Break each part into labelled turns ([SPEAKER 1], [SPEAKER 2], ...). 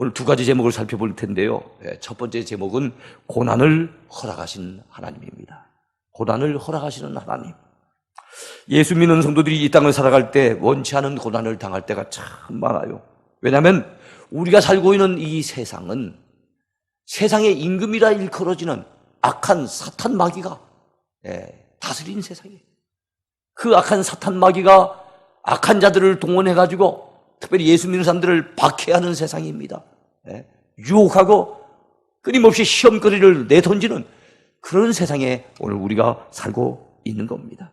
[SPEAKER 1] 오늘 두 가지 제목을 살펴볼 텐데요. 첫 번째 제목은 고난을 허락하신 하나님입니다. 고난을 허락하시는 하나님. 예수 믿는 성도들이 이 땅을 살아갈 때 원치 않은 고난을 당할 때가 참 많아요. 왜냐하면 우리가 살고 있는 이 세상은 세상의 임금이라 일컬어지는 악한 사탄 마귀가 다스린 세상이에요. 그 악한 사탄 마귀가 악한 자들을 동원해가지고 특별히 예수 믿는 사람들을 박해하는 세상입니다. 유혹하고 끊임없이 시험거리를 내던지는 그런 세상에 오늘 우리가 살고 있는 겁니다.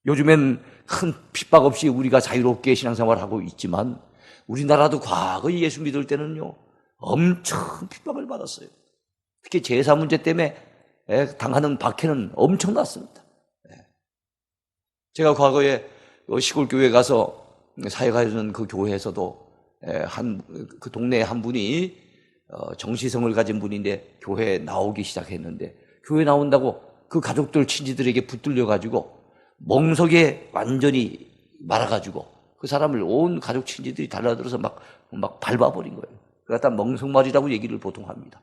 [SPEAKER 1] 요즘엔 큰 핍박 없이 우리가 자유롭게 신앙생활을 하고 있지만 우리나라도 과거에 예수 믿을 때는요 엄청 핍박을 받았어요. 특히 제사 문제 때문에 당하는 박해는 엄청났습니다. 제가 과거에 시골 교회 가서 사역하는 그 교회에서도 그 동네에 한 분이 정시성을 가진 분인데 교회에 나오기 시작했는데 교회 나온다고 그 가족들 친지들에게 붙들려가지고 멍석에 완전히 말아가지고 그 사람을 온 가족 친지들이 달라들어서 막 밟아버린 거예요. 그러다 멍석말이라고 얘기를 보통 합니다.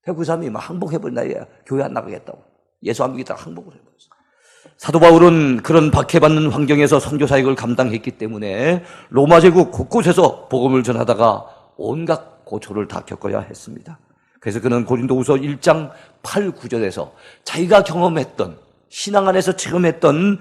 [SPEAKER 1] 그 사람이 막 항복해버린 나이에 교회 안 나가겠다고 예수 안 믿겠다고 항복을 해버렸어요. 사도 바울은 그런 박해받는 환경에서 선교 사역을 감당했기 때문에 로마 제국 곳곳에서 복음을 전하다가 온갖 고초를 다 겪어야 했습니다. 그래서 그는 고린도후서 1장 8, 9절에서 자기가 경험했던 신앙 안에서 체험했던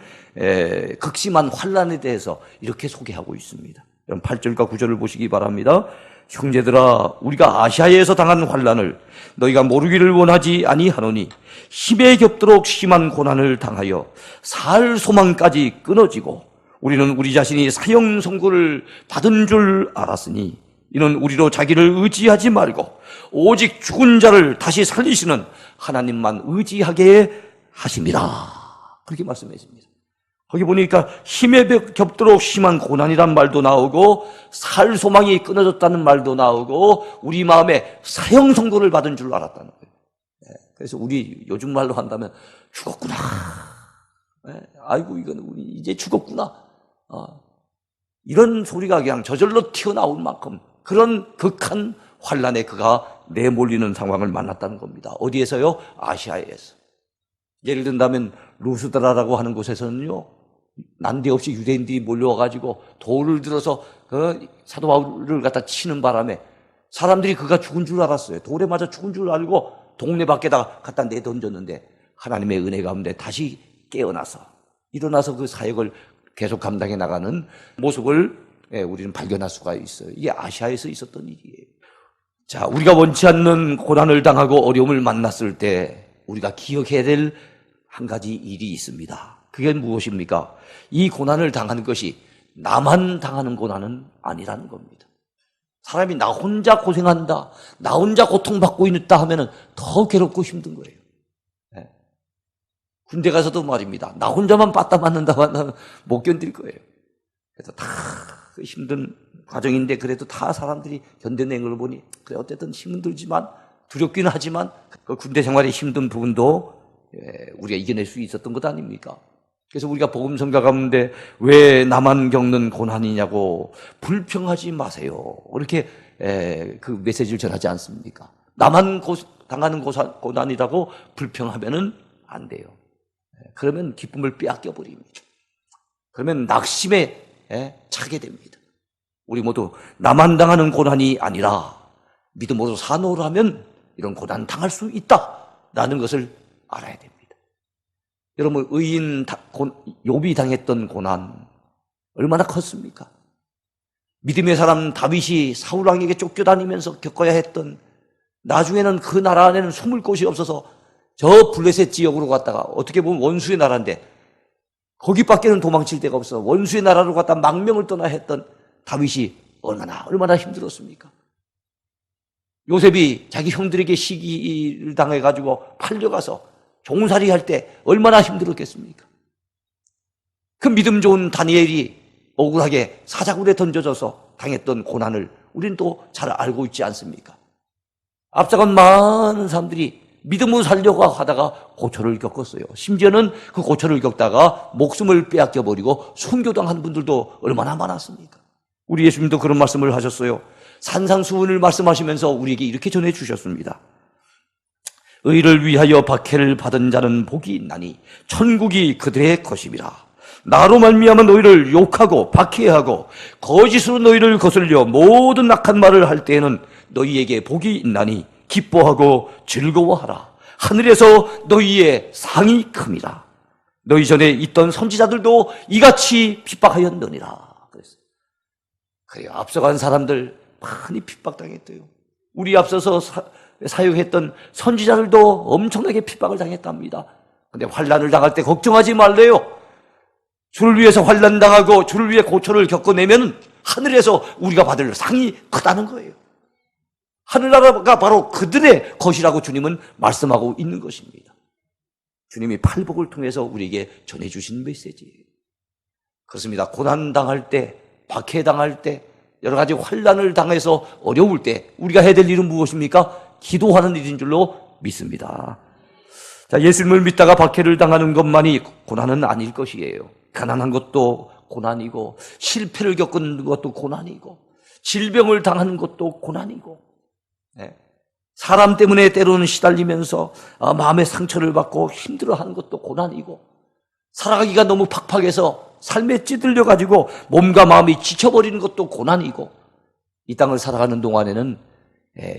[SPEAKER 1] 극심한 환난에 대해서 이렇게 소개하고 있습니다. 8절과 9절을 보시기 바랍니다. 형제들아, 우리가 아시아에서 당한 환난을 너희가 모르기를 원하지 아니하노니 힘에 겹도록 심한 고난을 당하여 살 소망까지 끊어지고 우리는 우리 자신이 사형 선고를 받은 줄 알았으니 이는 우리로 자기를 의지하지 말고 오직 죽은 자를 다시 살리시는 하나님만 의지하게 하십니다. 그렇게 말씀했습니다. 거기 보니까 힘에 겹도록 심한 고난이란 말도 나오고 살 소망이 끊어졌다는 말도 나오고 우리 마음에 사형 선고를 받은 줄 알았다는 거예요. 그래서 우리 요즘 말로 한다면 죽었구나. 아이고 이건 우리 이제 죽었구나. 이런 소리가 그냥 저절로 튀어나올 만큼 그런 극한 환난에 그가 내몰리는 상황을 만났다는 겁니다. 어디에서요? 아시아에서. 예를 든다면 루스드라라고 하는 곳에서는요 난데없이 유대인들이 몰려와가지고 돌을 들어서 그 사도 바울을 갖다 치는 바람에 사람들이 그가 죽은 줄 알았어요. 돌에 맞아 죽은 줄 알고 동네 밖에다가 갖다 내던졌는데 하나님의 은혜 가운데 다시 깨어나서 일어나서 그 사역을 계속 감당해 나가는 모습을 우리는 발견할 수가 있어요. 이게 아시아에서 있었던 일이에요. 자, 우리가 원치 않는 고난을 당하고 어려움을 만났을 때 우리가 기억해야 될 한 가지 일이 있습니다. 그게 무엇입니까? 이 고난을 당하는 것이 나만 당하는 고난은 아니라는 겁니다. 사람이 나 혼자 고생한다, 나 혼자 고통받고 있다 하면은 더 괴롭고 힘든 거예요. 군대 가서도 말입니다. 나 혼자만 빠따 맞는다고 하면 못 견딜 거예요. 그래서 다 힘든 과정인데 그래도 다 사람들이 견뎌낸 걸 보니 그래 어쨌든 힘은 들지만 두렵기는 하지만 그 군대 생활의 힘든 부분도 우리가 이겨낼 수 있었던 것 아닙니까? 그래서 우리가 복음 전가 가운데 왜 나만 겪는 고난이냐고 불평하지 마세요. 이렇게 그 메시지를 전하지 않습니까? 나만 당하는 고난이라고 불평하면은 안 돼요. 그러면 기쁨을 빼앗겨 버립니다. 그러면 낙심에 차게 됩니다. 우리 모두 나만 당하는 고난이 아니라 믿음으로 산호라면 이런 고난 당할 수 있다라는 것을 알아야 됩니다. 여러분 의인 욥이 당했던 고난 얼마나 컸습니까? 믿음의 사람 다윗이 사울 왕에게 쫓겨다니면서 겪어야 했던 나중에는 그 나라 안에는 숨을 곳이 없어서 저 블레셋 지역으로 갔다가 어떻게 보면 원수의 나라인데 거기밖에는 도망칠 데가 없어 원수의 나라로 갔다 망명을 떠나 했던 다윗이 얼마나 힘들었습니까? 요셉이 자기 형들에게 시기를 당해가지고 팔려가서 종살이 할 때 얼마나 힘들었겠습니까? 그 믿음 좋은 다니엘이 억울하게 사자굴에 던져져서 당했던 고난을 우리는 또 잘 알고 있지 않습니까? 앞서간 많은 사람들이 믿음으로 살려고 하다가 고초를 겪었어요. 심지어는 그 고초를 겪다가 목숨을 빼앗겨버리고 순교당한 분들도 얼마나 많았습니까? 우리 예수님도 그런 말씀을 하셨어요. 산상수훈을 말씀하시면서 우리에게 이렇게 전해주셨습니다. 의를 위하여 박해를 받은 자는 복이 있나니 천국이 그들의 것임이라. 나로 말미암아 너희를 욕하고 박해하고 거짓으로 너희를 거슬려 모든 악한 말을 할 때에는 너희에게 복이 있나니 기뻐하고 즐거워하라. 하늘에서 너희의 상이 큼이라. 너희 전에 있던 선지자들도 이같이 핍박하였느니라. 그랬어요. 그래요. 앞서간 사람들 많이 핍박당했대요. 우리 앞서서 사역했던 선지자들도 엄청나게 핍박을 당했답니다. 근데 환난을 당할 때 걱정하지 말래요. 주를 위해서 환난 당하고 주를 위해 고초를 겪어내면 하늘에서 우리가 받을 상이 크다는 거예요. 하늘나라가 바로 그들의 것이라고 주님은 말씀하고 있는 것입니다. 주님이 팔복을 통해서 우리에게 전해주신 메시지예요. 그렇습니다. 고난당할 때, 박해당할 때, 여러 가지 환난을 당해서 어려울 때 우리가 해야 될 일은 무엇입니까? 기도하는 일인 줄로 믿습니다. 자, 예수님을 믿다가 박해를 당하는 것만이 고난은 아닐 것이에요. 가난한 것도 고난이고, 실패를 겪은 것도 고난이고, 질병을 당하는 것도 고난이고, 사람 때문에 때로는 시달리면서 마음의 상처를 받고 힘들어하는 것도 고난이고, 살아가기가 너무 팍팍해서 삶에 찌들려가지고 몸과 마음이 지쳐버리는 것도 고난이고, 이 땅을 살아가는 동안에는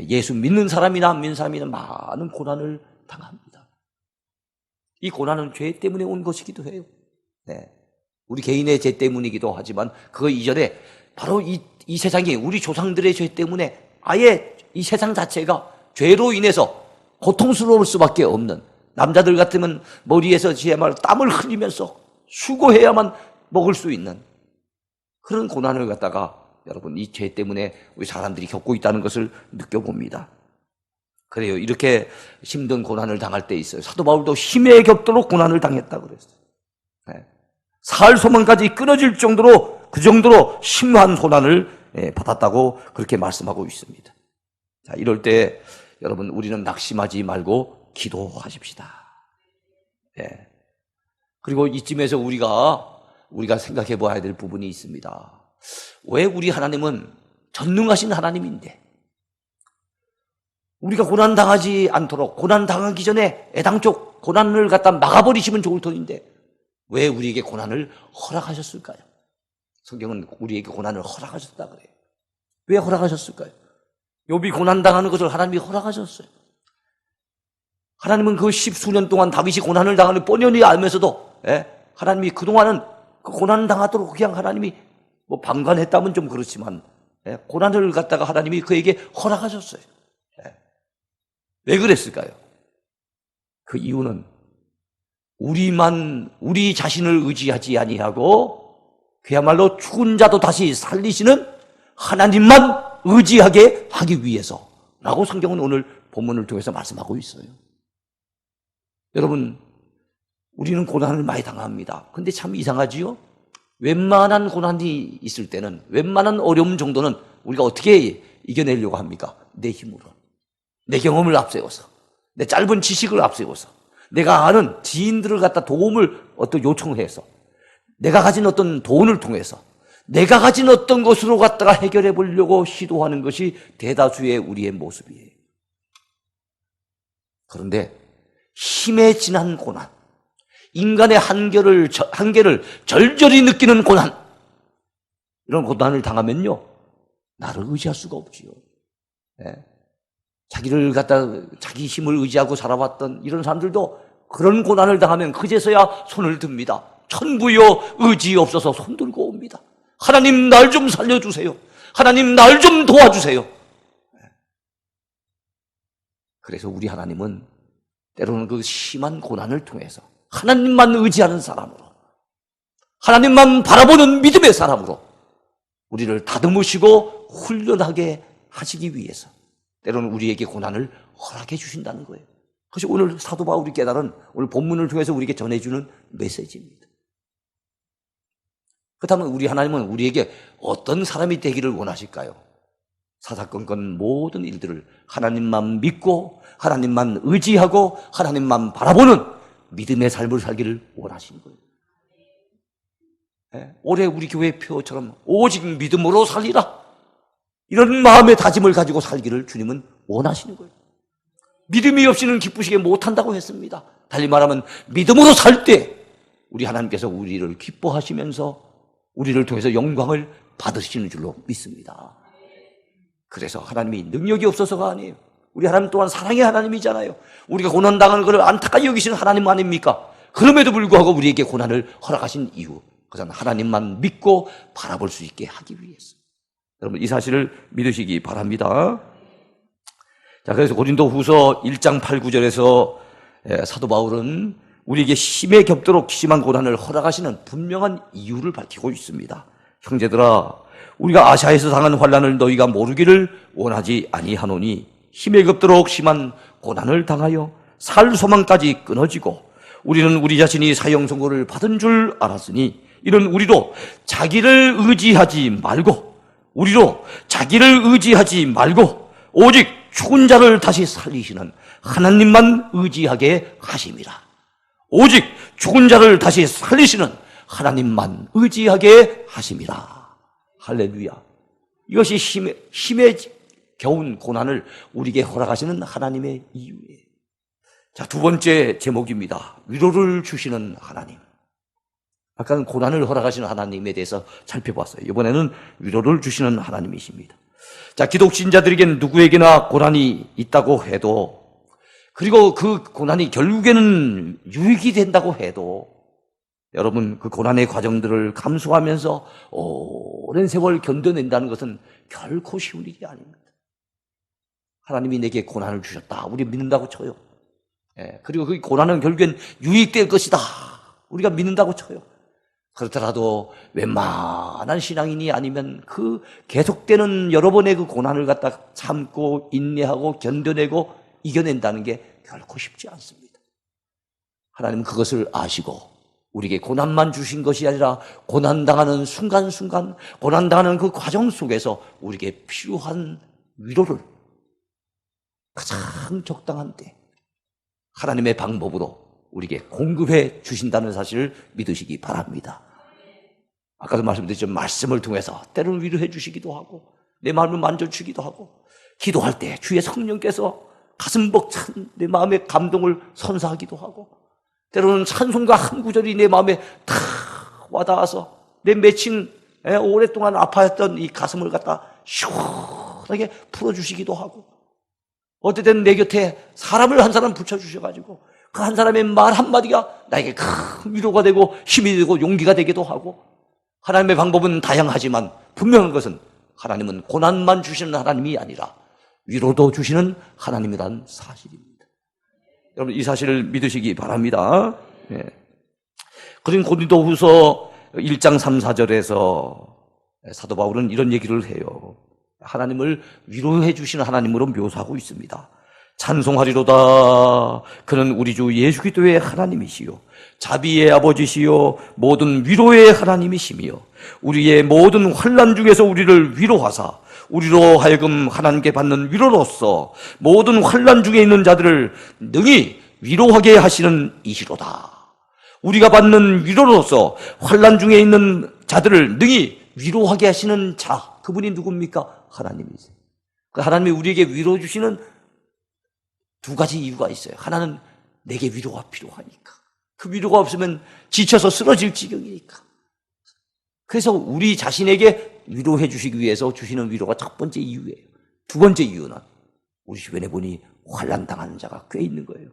[SPEAKER 1] 예수 믿는 사람이나 안 믿는 사람이나 많은 고난을 당합니다. 이 고난은 죄 때문에 온 것이기도 해요. 우리 개인의 죄 때문이기도 하지만 그 이전에 바로 이 세상이 우리 조상들의 죄 때문에 아예 이 세상 자체가 죄로 인해서 고통스러울 수밖에 없는, 남자들 같으면 머리에서 지야말 땀을 흘리면서 수고해야만 먹을 수 있는 그런 고난을 갖다가 여러분 이 죄 때문에 우리 사람들이 겪고 있다는 것을 느껴봅니다. 그래요. 이렇게 힘든 고난을 당할 때 있어요. 사도 바울도 힘에 겹도록 고난을 당했다고 그랬어요. 살 소망까지 끊어질 정도로, 그 정도로 심한 고난을 받았다고 그렇게 말씀하고 있습니다. 자, 이럴 때 여러분 우리는 낙심하지 말고 기도하십시다. 그리고 이쯤에서 우리가 생각해 봐야 될 부분이 있습니다. 왜 우리 하나님은 전능하신 하나님인데 우리가 고난당하지 않도록, 고난당하기 전에 애당초 고난을 갖다 막아버리시면 좋을 터인데 왜 우리에게 고난을 허락하셨을까요? 성경은 우리에게 고난을 허락하셨다 그래요. 왜 허락하셨을까요? 욥이 고난당하는 것을 하나님이 허락하셨어요. 하나님은 그 십수년 동안 다윗이 고난을 당하는 뻔히 알면서도 하나님이 그동안은 그 고난을 당하도록 그냥 하나님이 뭐 방관했다면 좀 그렇지만 고난을 갖다가 하나님이 그에게 허락하셨어요. 왜 그랬을까요? 그 이유는 우리 자신을 의지하지 아니하고 그야말로 죽은 자도 다시 살리시는 하나님만 의지하게 하기 위해서라고 성경은 오늘 본문을 통해서 말씀하고 있어요. 여러분, 우리는 고난을 많이 당합니다. 근데 참 이상하지요? 웬만한 고난이 있을 때는, 웬만한 어려움 정도는 우리가 어떻게 이겨내려고 합니까? 내 힘으로, 내 경험을 앞세워서, 내 짧은 지식을 앞세워서, 내가 아는 지인들을 갖다 도움을 요청해서, 내가 가진 어떤 돈을 통해서, 내가 가진 어떤 것으로 갖다가 해결해 보려고 시도하는 것이 대다수의 우리의 모습이에요. 그런데 힘에 진한 고난, 인간의 한계를 절절히 느끼는 고난, 이런 고난을 당하면요, 나를 의지할 수가 없지요. 자기 힘을 의지하고 살아왔던 이런 사람들도 그런 고난을 당하면 그제서야 손을 듭니다. 천부여 의지없어서 손 들고 옵니다. 하나님 날 좀 살려주세요. 하나님 날 좀 도와주세요. 그래서 우리 하나님은 때로는 그 심한 고난을 통해서 하나님만 의지하는 사람으로, 하나님만 바라보는 믿음의 사람으로 우리를 다듬으시고 훈련하게 하시기 위해서 때로는 우리에게 고난을 허락해 주신다는 거예요. 그것이 오늘 사도 바울이 깨달은, 오늘 본문을 통해서 우리에게 전해주는 메시지입니다. 그렇다면 우리 하나님은 우리에게 어떤 사람이 되기를 원하실까요? 사사건건 모든 일들을 하나님만 믿고 하나님만 의지하고 하나님만 바라보는 믿음의 삶을 살기를 원하시는 거예요. 올해 우리 교회 표처럼 오직 믿음으로 살리라, 이런 마음의 다짐을 가지고 살기를 주님은 원하시는 거예요. 믿음이 없이는 기쁘시게 못한다고 했습니다. 달리 말하면 믿음으로 살 때 우리 하나님께서 우리를 기뻐하시면서 우리를 통해서 영광을 받으시는 줄로 믿습니다. 그래서 하나님이 능력이 없어서가 아니에요. 우리 하나님 또한 사랑의 하나님이잖아요. 우리가 고난당하는 것을 안타까이 여기시는 하나님 아닙니까? 그럼에도 불구하고 우리에게 고난을 허락하신 이유, 그것은 하나님만 믿고 바라볼 수 있게 하기 위해서. 여러분, 이 사실을 믿으시기 바랍니다. 자, 그래서 고린도후서 1장 8, 9절에서 사도 바울은 우리에게 심에 겹도록 심한 고난을 허락하시는 분명한 이유를 밝히고 있습니다. 형제들아, 우리가 아시아에서 당한 환난을 너희가 모르기를 원하지 아니하노니 힘에 겹도록 심한 고난을 당하여 살 소망까지 끊어지고 우리는 우리 자신이 사형 선고를 받은 줄 알았으니 이런 우리로 자기를 의지하지 말고 오직 죽은 자를 다시 살리시는 하나님만 의지하게 하심이라. 오직 죽은 자를 다시 살리시는 하나님만 의지하게 하심이라. 할렐루야. 이것이 힘에 겨운 고난을 우리에게 허락하시는 하나님의 이유예요. 자, 두 번째 제목입니다. 위로를 주시는 하나님. 아까는 고난을 허락하시는 하나님에 대해서 살펴봤어요. 이번에는 위로를 주시는 하나님이십니다. 자, 기독신자들에게는 누구에게나 고난이 있다고 해도, 그리고 그 고난이 결국에는 유익이 된다고 해도, 여러분, 그 고난의 과정들을 감수하면서 오랜 세월 견뎌낸다는 것은 결코 쉬운 일이 아닙니다. 하나님이 내게 고난을 주셨다. 우리 믿는다고 쳐요. 그리고 그 고난은 결국엔 유익될 것이다. 우리가 믿는다고 쳐요. 그렇더라도 웬만한 신앙인이 아니면 그 계속되는 여러 번의 그 고난을 갖다 참고 인내하고 견뎌내고 이겨낸다는 게 결코 쉽지 않습니다. 하나님은 그것을 아시고 우리에게 고난만 주신 것이 아니라 고난당하는 순간순간, 고난당하는 그 과정 속에서 우리에게 필요한 위로를 가장 적당한 때 하나님의 방법으로 우리에게 공급해 주신다는 사실을 믿으시기 바랍니다. 아까도 말씀드렸죠. 말씀을 통해서 때로는 위로해 주시기도 하고 내 마음을 만져주기도 하고 기도할 때 주의 성령께서 가슴 벅찬 내 마음의 감동을 선사하기도 하고 때로는 찬송가 한 구절이 내 마음에 탁 와닿아서 내 맺힌 오랫동안 아파했던 이 가슴을 갖다 시원하게 풀어주시기도 하고 어떨 때는 내 곁에 사람을 한 사람 붙여주셔가지고 그 한 사람의 말 한마디가 나에게 큰 위로가 되고 힘이 되고 용기가 되기도 하고 하나님의 방법은 다양하지만 분명한 것은 하나님은 고난만 주시는 하나님이 아니라 위로도 주시는 하나님이라는 사실입니다. 여러분 이 사실을 믿으시기 바랍니다. 그리고 고린도후서 1장 3, 4절에서 사도 바울은 이런 얘기를 해요. 하나님을 위로해 주시는 하나님으로 묘사하고 있습니다. 찬송하리로다. 그는 우리 주 예수 그리스도의 하나님이시요 자비의 아버지시요 모든 위로의 하나님이시며 우리의 모든 환난 중에서 우리를 위로하사 우리로 하여금 하나님께 받는 위로로서 모든 환난 중에 있는 자들을 능히 위로하게 하시는 이시로다. 우리가 받는 위로로서 환난 중에 있는 자들을 능히 위로하게 하시는 자, 그분이 누굽니까? 하나님이세요. 그 하나님이 우리에게 위로 주시는 두 가지 이유가 있어요. 하나는 내게 위로가 필요하니까. 그 위로가 없으면 지쳐서 쓰러질 지경이니까. 그래서 우리 자신에게 위로해 주시기 위해서 주시는 위로가 첫 번째 이유예요. 두 번째 이유는 우리 주변에 보니 환난 당하는 자가 꽤 있는 거예요.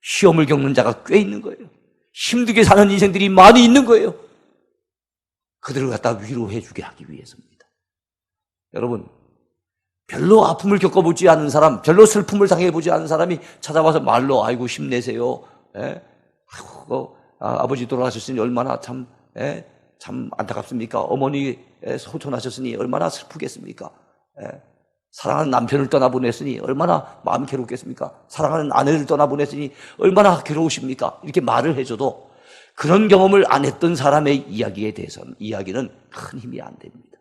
[SPEAKER 1] 시험을 겪는 자가 꽤 있는 거예요. 힘들게 사는 인생들이 많이 있는 거예요. 그들을 갖다 위로해 주게 하기 위해서입니다. 여러분, 별로 아픔을 겪어보지 않은 사람, 별로 슬픔을 당해보지 않은 사람이 찾아와서 말로 아이고 힘내세요. 아이고, 아버지 돌아가셨으니 얼마나 참 안타깝습니까? 어머니 소천하셨으니 얼마나 슬프겠습니까? 사랑하는 남편을 떠나보냈으니 얼마나 마음 괴롭겠습니까? 사랑하는 아내를 떠나보냈으니 얼마나 괴로우십니까? 이렇게 말을 해줘도 그런 경험을 안 했던 사람의 이야기에 대해서는 이야기는 큰 힘이 안 됩니다.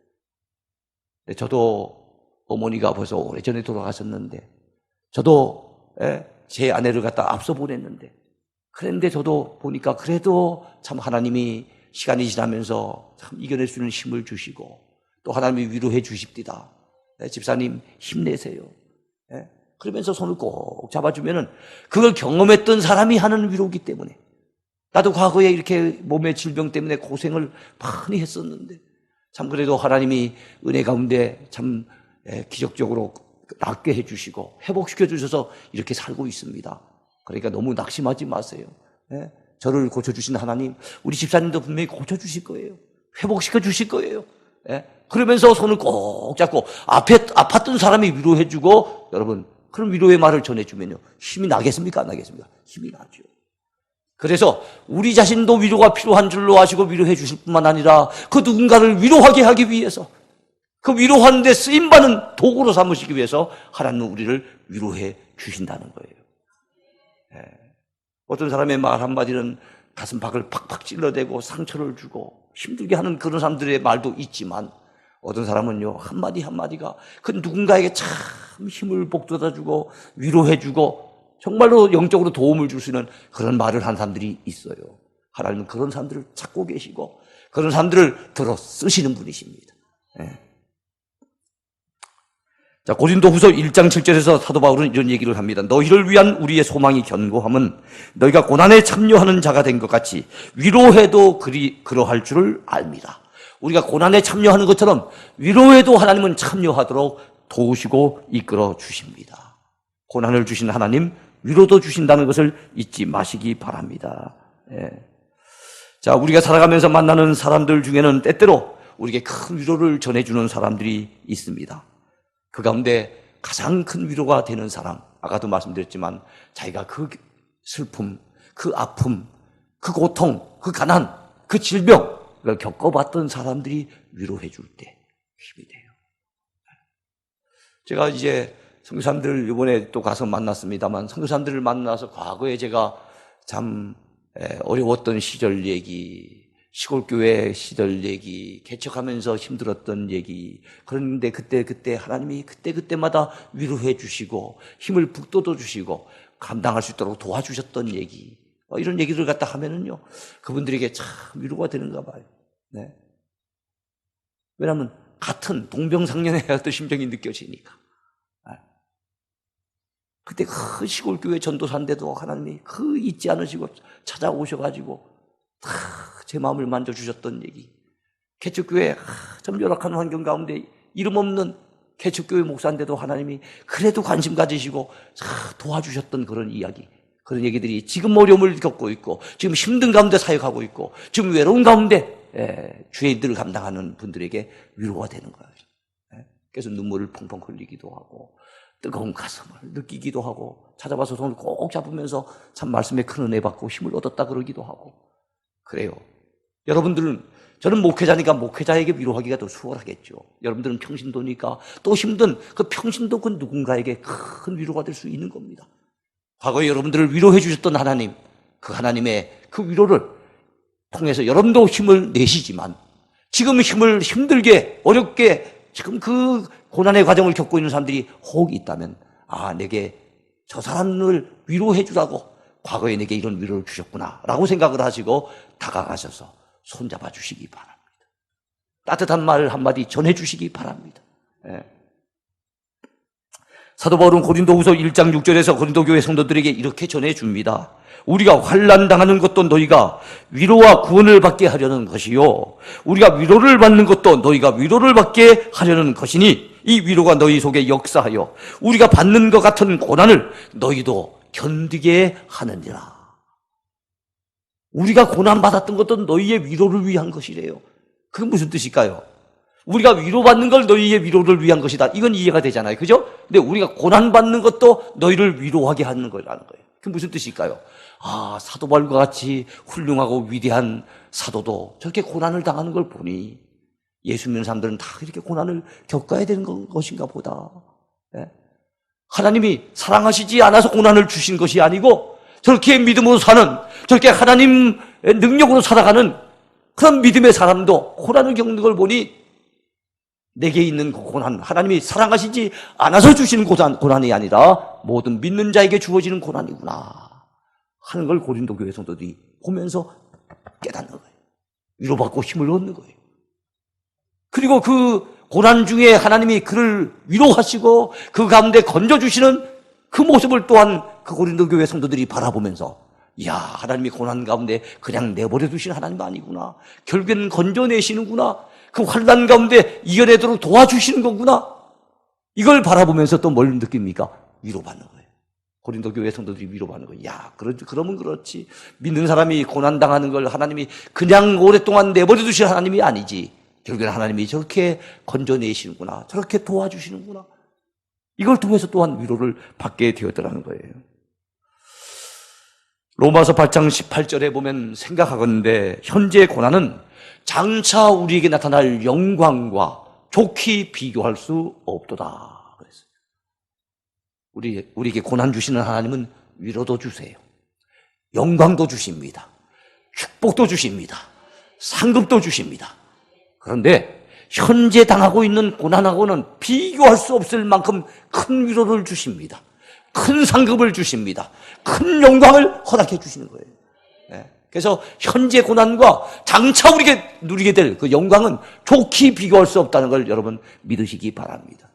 [SPEAKER 1] 저도 어머니가 벌써 오래전에 돌아가셨는데 저도 제 아내를 갖다 앞서 보냈는데 그런데 저도 보니까 그래도 참 하나님이 시간이 지나면서 참 이겨낼 수 있는 힘을 주시고 또 하나님이 위로해 주십니다. 집사님 힘내세요. 그러면서 손을 꼭 잡아주면은 그걸 경험했던 사람이 하는 위로이기 때문에, 나도 과거에 이렇게 몸의 질병 때문에 고생을 많이 했었는데 참 그래도 하나님이 은혜 가운데 참 기적적으로 낫게 해주시고 회복시켜 주셔서 이렇게 살고 있습니다. 그러니까 너무 낙심하지 마세요. 저를 고쳐주신 하나님, 우리 집사님도 분명히 고쳐주실 거예요. 회복시켜 주실 거예요. 그러면서 손을 꼭 잡고 아팠던 사람이 위로해주고, 여러분 그런 위로의 말을 전해주면요, 힘이 나겠습니까? 안 나겠습니까? 힘이 나죠. 그래서 우리 자신도 위로가 필요한 줄로 아시고 위로해 주실 뿐만 아니라 그 누군가를 위로하게 하기 위해서, 그 위로하는 데 쓰임받는 도구로 삼으시기 위해서 하나님은 우리를 위로해 주신다는 거예요. 어떤 사람의 말 한마디는 가슴팍을 팍팍 찔러대고 상처를 주고 힘들게 하는 그런 사람들의 말도 있지만, 어떤 사람은요, 한마디 한마디가 그 누군가에게 참 힘을 북돋아주고 위로해주고 정말로 영적으로 도움을 줄 수 있는 그런 말을 한 사람들이 있어요. 하나님은 그런 사람들을 찾고 계시고 그런 사람들을 들어 쓰시는 분이십니다. 자, 고린도후서 1장 7절에서 사도 바울은 이런 얘기를 합니다. 너희를 위한 우리의 소망이 견고함은 너희가 고난에 참여하는 자가 된 것 같이 위로해도 그러할 줄을 압니다. 우리가 고난에 참여하는 것처럼 위로에도 하나님은 참여하도록 도우시고 이끌어 주십니다. 고난을 주신 하나님, 위로도 주신다는 것을 잊지 마시기 바랍니다. 자, 우리가 살아가면서 만나는 사람들 중에는 때때로 우리에게 큰 위로를 전해주는 사람들이 있습니다. 그 가운데 가장 큰 위로가 되는 사람, 아까도 말씀드렸지만 자기가 그 슬픔, 그 아픔, 그 고통, 그 가난, 그 질병을 겪어봤던 사람들이 위로해 줄 때 힘이 돼요. 제가 이제 선교사님들 이번에 또 가서 만났습니다만, 선교사님들을 만나서 과거에 제가 참 어려웠던 시절 얘기, 시골교회 시절 얘기, 개척하면서 힘들었던 얘기, 그런데 그때 하나님이 그때마다 위로해 주시고 힘을 북돋워 주시고 감당할 수 있도록 도와주셨던 얘기, 이런 얘기를 갖다 하면은요, 그분들에게 참 위로가 되는가 봐요. 왜냐하면 같은 동병상련의 어떤 심정이 느껴지니까. 그때 그 시골교회 전도사인데도 하나님이 그 잊지 않으시고 찾아오셔가지고 다 제 마음을 만져주셨던 얘기. 개척교회 좀 열악한 환경 가운데 이름 없는 개척교회 목사인데도 하나님이 그래도 관심 가지시고 도와주셨던 그런 이야기, 그런 얘기들이 지금 어려움을 겪고 있고 지금 힘든 가운데 사역하고 있고 지금 외로운 가운데 주의 일들을 감당하는 분들에게 위로가 되는 거예요. 그래서 눈물을 펑펑 흘리기도 하고 뜨거운 가슴을 느끼기도 하고 찾아봐서 손을 꼭 잡으면서 참 말씀에 큰 은혜 받고 힘을 얻었다 그러기도 하고 그래요. 여러분들은, 저는 목회자니까 목회자에게 위로하기가 더 수월하겠죠. 여러분들은 평신도니까 또 힘든 그 평신도 그 누군가에게 큰 위로가 될 수 있는 겁니다. 과거에 여러분들을 위로해 주셨던 하나님, 그 하나님의 그 위로를 통해서 여러분도 힘을 내시지만 지금 힘을 힘들게 어렵게 지금 그 고난의 과정을 겪고 있는 사람들이 혹 있다면, 내게 저 사람을 위로해 주라고 과거에 내게 이런 위로를 주셨구나 라고 생각을 하시고 다가가셔서 손잡아 주시기 바랍니다. 따뜻한 말 한마디 전해 주시기 바랍니다. 사도 바울은 고린도후서 1장 6절에서 고린도 교회 성도들에게 이렇게 전해 줍니다. 우리가 환난 당하는 것도 너희가 위로와 구원을 받게 하려는 것이요, 우리가 위로를 받는 것도 너희가 위로를 받게 하려는 것이니 이 위로가 너희 속에 역사하여 우리가 받는 것 같은 고난을 너희도 견디게 하느니라. 우리가 고난받았던 것도 너희의 위로를 위한 것이래요. 그건 무슨 뜻일까요? 우리가 위로받는 걸 너희의 위로를 위한 것이다, 이건 이해가 되잖아요, 그죠? 근데 우리가 고난받는 것도 너희를 위로하게 하는 거라는 거예요. 그게 무슨 뜻일까요? 사도 바울과 같이 훌륭하고 위대한 사도도 저렇게 고난을 당하는 걸 보니 예수 믿는 사람들은 다 이렇게 고난을 겪어야 되는 것인가 보다. 하나님이 사랑하시지 않아서 고난을 주신 것이 아니고 저렇게 믿음으로 사는, 저렇게 하나님의 능력으로 살아가는 그런 믿음의 사람도 고난을 겪는 걸 보니 내게 있는 고난, 하나님이 사랑하시지 않아서 주시는 고난이 아니라 모든 믿는 자에게 주어지는 고난이구나 하는 걸 고린도 교회 성도들이 보면서 깨닫는 거예요. 위로받고 힘을 얻는 거예요. 그리고 그 고난 중에 하나님이 그를 위로하시고 그 가운데 건져주시는 그 모습을 또한 그 고린도 교회 성도들이 바라보면서, 이야, 하나님이 고난 가운데 그냥 내버려 두신 하나님 아니구나. 결국에는 건져내시는구나. 그 환난 가운데 이겨내도록 도와주시는 거구나. 이걸 바라보면서 또 뭘 느낍니까? 위로받는 거예요. 고린도 교회 성도들이 위로받는 거예요. 야, 그러면 그렇지. 믿는 사람이 고난당하는 걸 하나님이 그냥 오랫동안 내버려 두실 하나님이 아니지. 결국에는 하나님이 저렇게 건져내시는구나. 저렇게 도와주시는구나. 이걸 통해서 또한 위로를 받게 되었더라는 거예요. 로마서 8장 18절에 보면 생각하건대 현재의 고난은 장차 우리에게 나타날 영광과 좋게 비교할 수 없도다 그랬어요. 우리에게 고난 주시는 하나님은 위로도 주세요. 영광도 주십니다. 축복도 주십니다. 상급도 주십니다. 그런데 현재 당하고 있는 고난하고는 비교할 수 없을 만큼 큰 위로를 주십니다. 큰 상급을 주십니다. 큰 영광을 허락해 주시는 거예요. 그래서 현재 고난과 장차 우리에게 누리게 될 그 영광은 좋게 비교할 수 없다는 걸 여러분 믿으시기 바랍니다.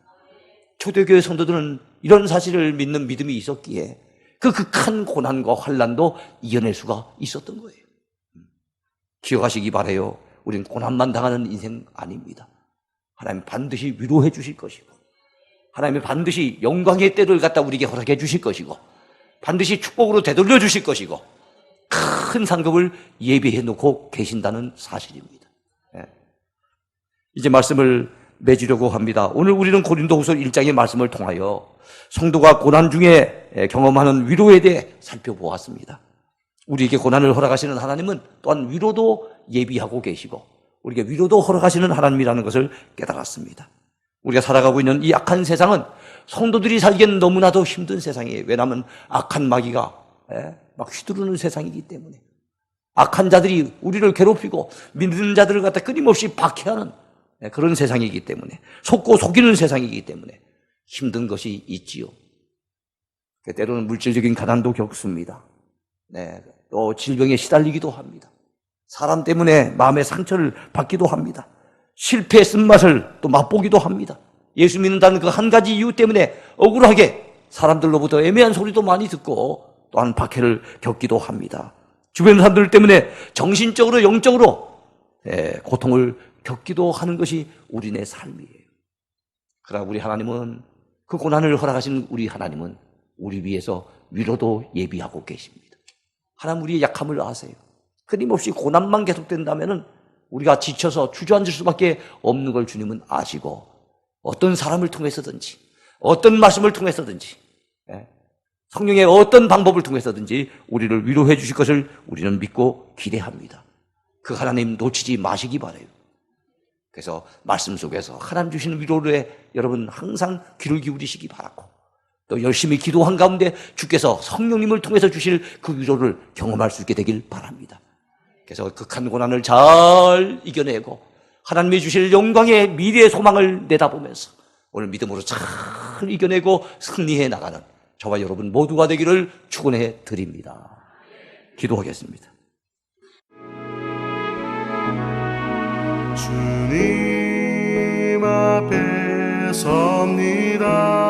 [SPEAKER 1] 초대교회 성도들은 이런 사실을 믿는 믿음이 있었기에 그 극한 고난과 환난도 이겨낼 수가 있었던 거예요. 기억하시기 바라요. 우린 고난만 당하는 인생 아닙니다. 하나님 반드시 위로해 주실 것이고, 하나님이 반드시 영광의 때를 갖다 우리에게 허락해 주실 것이고, 반드시 축복으로 되돌려 주실 것이고, 큰 상급을 예비해 놓고 계신다는 사실입니다. 이제 말씀을 맺으려고 합니다. 오늘 우리는 고린도후서 1장의 말씀을 통하여 성도가 고난 중에 경험하는 위로에 대해 살펴보았습니다. 우리에게 고난을 허락하시는 하나님은 또한 위로도 예비하고 계시고 우리에게 위로도 허락하시는 하나님이라는 것을 깨달았습니다. 우리가 살아가고 있는 이 악한 세상은 성도들이 살기에는 너무나도 힘든 세상이에요. 왜냐하면 악한 마귀가 막 휘두르는 세상이기 때문에, 악한 자들이 우리를 괴롭히고 믿는 자들을 갖다 끊임없이 박해하는 그런 세상이기 때문에, 속고 속이는 세상이기 때문에 힘든 것이 있지요. 때로는 물질적인 가난도 겪습니다. 또 질병에 시달리기도 합니다. 사람 때문에 마음의 상처를 받기도 합니다. 실패의 쓴맛을 또 맛보기도 합니다. 예수 믿는다는 그 한 가지 이유 때문에 억울하게 사람들로부터 애매한 소리도 많이 듣고 또한 박해를 겪기도 합니다. 주변 사람들 때문에 정신적으로 영적으로 고통을 겪기도 하는 것이 우리네 삶이에요. 그러나 우리 하나님은, 그 고난을 허락하시는 우리 하나님은 우리 위해서 위로도 예비하고 계십니다. 하나님 우리의 약함을 아세요. 끊임없이 고난만 계속된다면 우리가 지쳐서 주저앉을 수밖에 없는 걸 주님은 아시고, 어떤 사람을 통해서든지 어떤 말씀을 통해서든지 성령의 어떤 방법을 통해서든지 우리를 위로해 주실 것을 우리는 믿고 기대합니다. 그 하나님 놓치지 마시기 바라요. 그래서 말씀 속에서 하나님 주시는 위로에 여러분 항상 귀를 기울이시기 바라고, 또 열심히 기도한 가운데 주께서 성령님을 통해서 주실 그 위로를 경험할 수 있게 되길 바랍니다. 그래서 극한 고난을 잘 이겨내고 하나님이 주실 영광의 미래의 소망을 내다보면서 오늘 믿음으로 잘 이겨내고 승리해 나가는 저와 여러분 모두가 되기를 축원해 드립니다. 기도하겠습니다.
[SPEAKER 2] 주님 앞에 섭니다.